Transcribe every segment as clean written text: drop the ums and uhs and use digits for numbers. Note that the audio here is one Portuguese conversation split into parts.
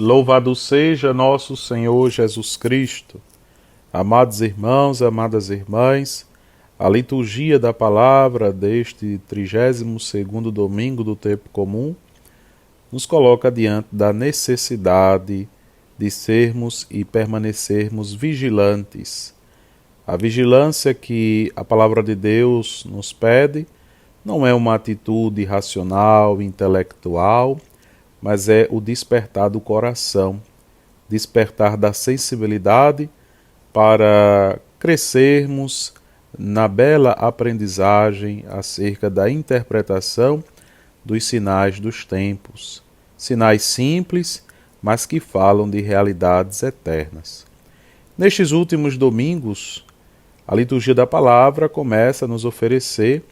Louvado seja nosso Senhor Jesus Cristo. Amados irmãos, amadas irmãs, a liturgia da palavra deste 32º domingo do tempo comum nos coloca diante da necessidade de sermos e permanecermos vigilantes. A vigilância que a palavra de Deus nos pede não é uma atitude racional, intelectual, mas é o despertar do coração, despertar da sensibilidade para crescermos na bela aprendizagem acerca da interpretação dos sinais dos tempos. Sinais simples, mas que falam de realidades eternas. Nestes últimos domingos, a liturgia da palavra começa a nos oferecer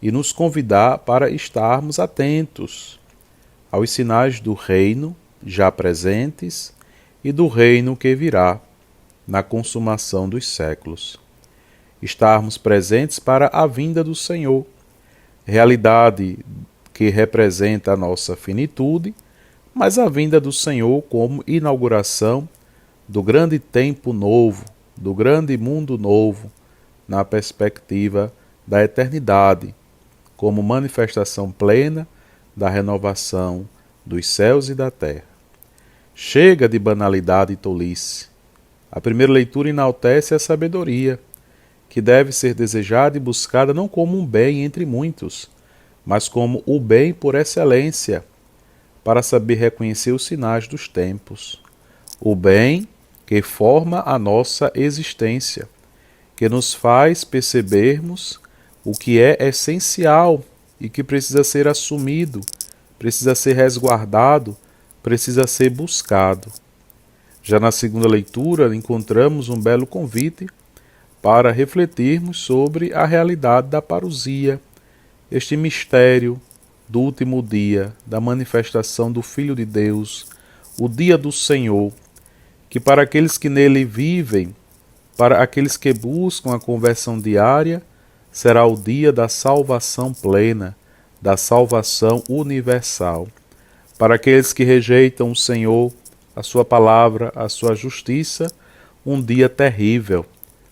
e nos convidar para estarmos atentos aos sinais do reino já presentes e do reino que virá na consumação dos séculos. Estarmos presentes para a vinda do Senhor, realidade que representa a nossa finitude, mas a vinda do Senhor como inauguração do grande tempo novo, do grande mundo novo, na perspectiva da eternidade, como manifestação plena da renovação dos céus e da terra. Chega de banalidade e tolice. A primeira leitura enaltece a sabedoria, que deve ser desejada e buscada não como um bem entre muitos, mas como o bem por excelência, para saber reconhecer os sinais dos tempos. O bem que forma a nossa existência, que nos faz percebermos o que é essencial e que precisa ser assumido, precisa ser resguardado, precisa ser buscado. Já na segunda leitura, encontramos um belo convite para refletirmos sobre a realidade da parousia, este mistério do último dia, da manifestação do Filho de Deus, o dia do Senhor, que para aqueles que nele vivem, para aqueles que buscam a conversão diária, será o dia da salvação plena, da salvação universal. Para aqueles que rejeitam o Senhor, a sua palavra, a sua justiça, um dia terrível,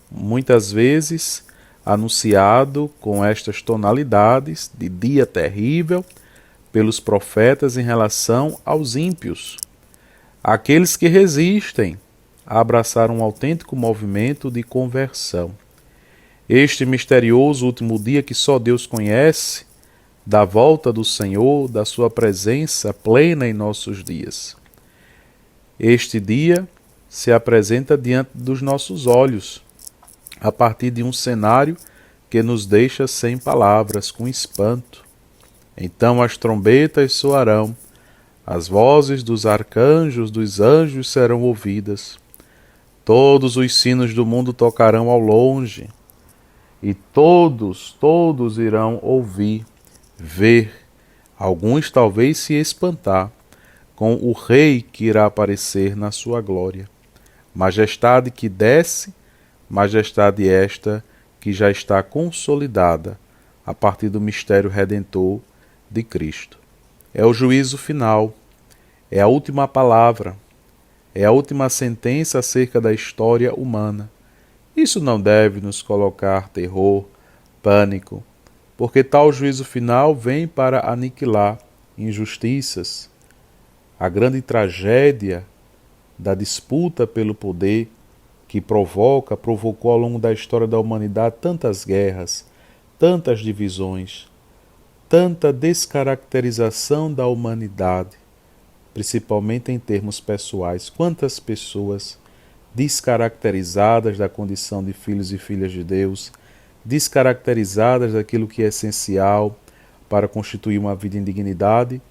muitas vezes anunciado com estas tonalidades de dia terrível pelos profetas em relação aos ímpios. Aqueles que resistem a abraçar um autêntico movimento de conversão. Este misterioso último dia que só Deus conhece, da volta do Senhor, da sua presença plena em nossos dias. Este dia se apresenta diante dos nossos olhos, a partir de um cenário que nos deixa sem palavras, com espanto. Então as trombetas soarão, as vozes dos arcanjos, dos anjos serão ouvidas. Todos os sinos do mundo tocarão ao longe, e todos irão ouvir, ver, alguns talvez se espantar, com o Rei que irá aparecer na sua glória. Majestade que desce, majestade esta que já está consolidada a partir do mistério redentor de Cristo. É o juízo final, é a última palavra, é a última sentença acerca da história humana. Isso não deve nos colocar terror, pânico, porque tal juízo final vem para aniquilar injustiças. A grande tragédia da disputa pelo poder que provocou ao longo da história da humanidade tantas guerras, tantas divisões, tanta descaracterização da humanidade, principalmente em termos pessoais. Quantas pessoas descaracterizadas da condição de filhos e filhas de Deus, descaracterizadas daquilo que é essencial para constituir uma vida em dignidade,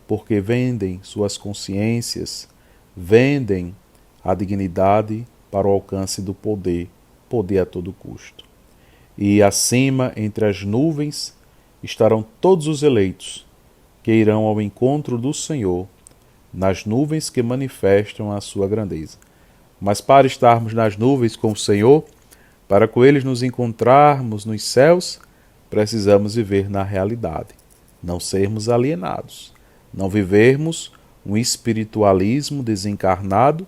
porque vendem suas consciências, vendem a dignidade para o alcance do poder, poder a todo custo. E acima, entre as nuvens, estarão todos os eleitos que irão ao encontro do Senhor, nas nuvens que manifestam a sua grandeza. Mas para estarmos nas nuvens com o Senhor, para com eles nos encontrarmos nos céus, precisamos viver na realidade, não sermos alienados, não vivermos um espiritualismo desencarnado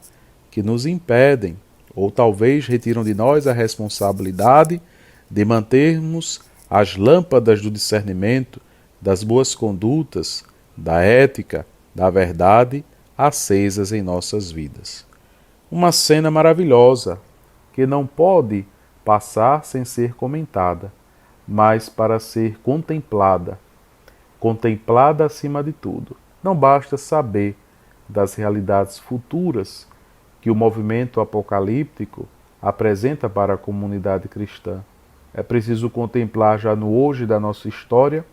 que nos impedem, ou talvez retiram de nós a responsabilidade de mantermos as lâmpadas do discernimento, das boas condutas, da ética, da verdade acesas em nossas vidas. Uma cena maravilhosa que não pode passar sem ser comentada, mas para ser contemplada. Contemplada acima de tudo. Não basta saber das realidades futuras que o movimento apocalíptico apresenta para a comunidade cristã. É preciso contemplar já no hoje da nossa história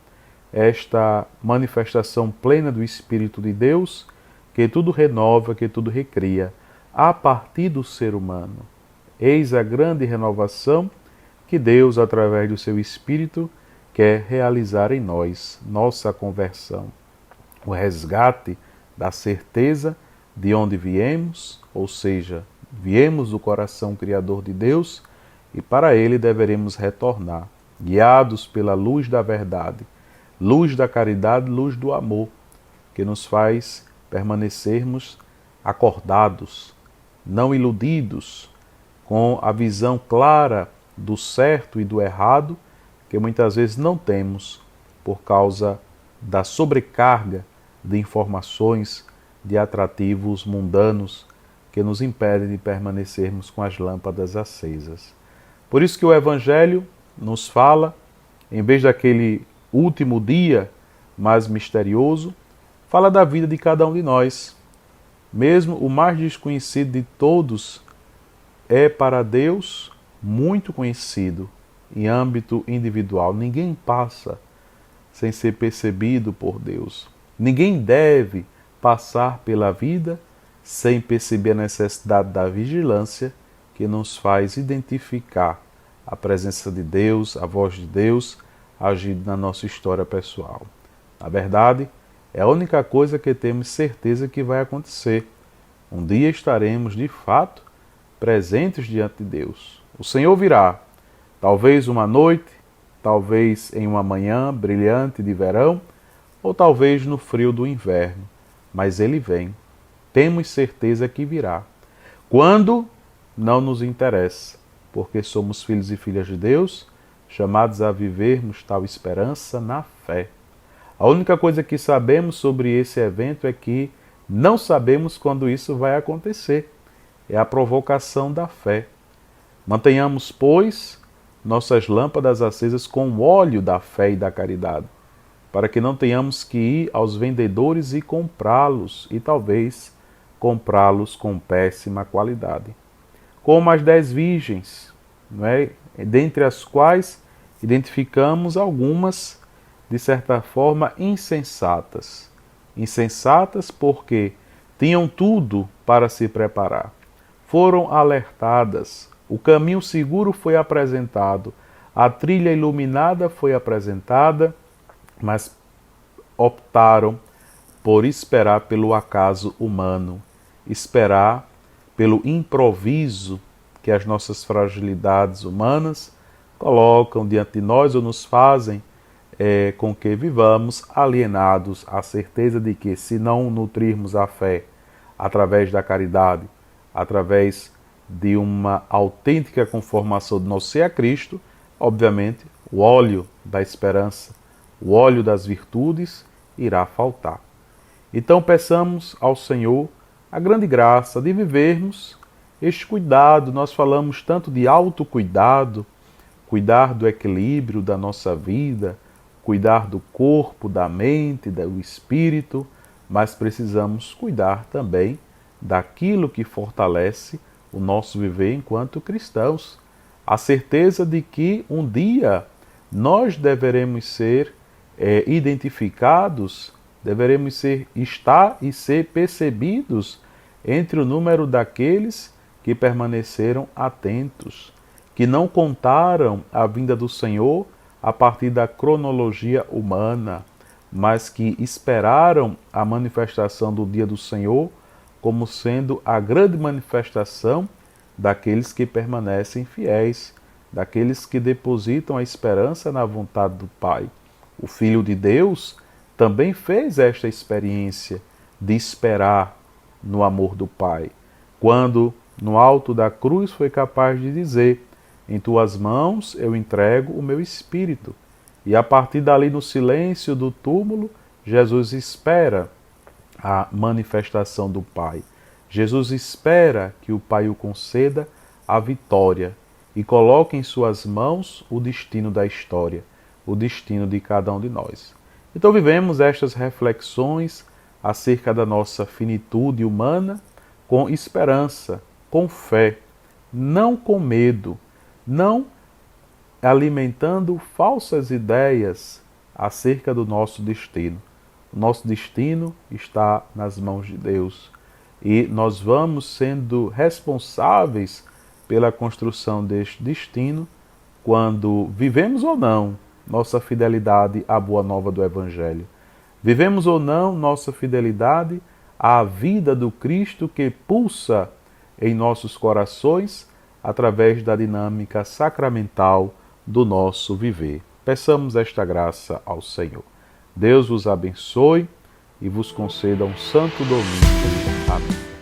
esta manifestação plena do Espírito de Deus, que tudo renova, que tudo recria, a partir do ser humano. Eis a grande renovação que Deus, através do seu Espírito, quer realizar em nós, nossa conversão. O resgate da certeza de onde viemos, ou seja, viemos do coração criador de Deus e para ele deveremos retornar, guiados pela luz da verdade, luz da caridade, luz do amor, que nos faz permanecermos acordados, não iludidos, com a visão clara do certo e do errado, que muitas vezes não temos por causa da sobrecarga de informações, de atrativos mundanos que nos impedem de permanecermos com as lâmpadas acesas. Por isso que o Evangelho nos fala, em vez daquele último dia mais misterioso, fala da vida de cada um de nós. Mesmo o mais desconhecido de todos é para Deus muito conhecido em âmbito individual. Ninguém passa sem ser percebido por Deus. Ninguém deve passar pela vida sem perceber a necessidade da vigilância que nos faz identificar a presença de Deus, a voz de Deus agindo na nossa história pessoal. Na verdade, é a única coisa que temos certeza que vai acontecer. Um dia estaremos, de fato, presentes diante de Deus. O Senhor virá, talvez uma noite, talvez em uma manhã brilhante de verão, ou talvez no frio do inverno, mas Ele vem. Temos certeza que virá. Quando? Não nos interessa, porque somos filhos e filhas de Deus, chamados a vivermos tal esperança na fé. A única coisa que sabemos sobre esse evento é que não sabemos quando isso vai acontecer. É a provocação da fé. Mantenhamos, pois, nossas lâmpadas acesas com o óleo da fé e da caridade, para que não tenhamos que ir aos vendedores e comprá-los, e talvez comprá-los com péssima qualidade. Como as 10 virgens, não é? Dentre as quais identificamos algumas, de certa forma, insensatas. Insensatas porque tinham tudo para se preparar. Foram alertadas, o caminho seguro foi apresentado, a trilha iluminada foi apresentada, mas optaram por esperar pelo acaso humano, esperar pelo improviso que as nossas fragilidades humanas colocam diante de nós ou nos fazem com que vivamos alienados à certeza de que, se não nutrirmos a fé através da caridade, através de uma autêntica conformação do nosso ser a Cristo, obviamente o óleo da esperança, o óleo das virtudes irá faltar. Então peçamos ao Senhor a grande graça de vivermos este cuidado. Nós falamos tanto de autocuidado, cuidar do equilíbrio da nossa vida, cuidar do corpo, da mente, do espírito, mas precisamos cuidar também daquilo que fortalece o nosso viver enquanto cristãos. A certeza de que um dia nós deveremos ser identificados, deveremos estar e ser percebidos entre o número daqueles que permaneceram atentos, que não contaram a vinda do Senhor a partir da cronologia humana, mas que esperaram a manifestação do dia do Senhor como sendo a grande manifestação daqueles que permanecem fiéis, daqueles que depositam a esperança na vontade do Pai. O Filho de Deus também fez esta experiência de esperar no amor do Pai. Quando, no alto da cruz, foi capaz de dizer: em tuas mãos eu entrego o meu espírito. E a partir dali, no silêncio do túmulo, Jesus espera a manifestação do Pai. Jesus espera que o Pai o conceda a vitória e coloque em suas mãos o destino da história, o destino de cada um de nós. Então vivemos estas reflexões acerca da nossa finitude humana com esperança, com fé, não com medo, não alimentando falsas ideias acerca do nosso destino. O nosso destino está nas mãos de Deus e nós vamos sendo responsáveis pela construção deste destino quando vivemos ou não nossa fidelidade à boa nova do Evangelho. Vivemos ou não nossa fidelidade à vida do Cristo que pulsa em nossos corações através da dinâmica sacramental do nosso viver. Peçamos esta graça ao Senhor. Deus vos abençoe e vos conceda um santo domingo. Amém.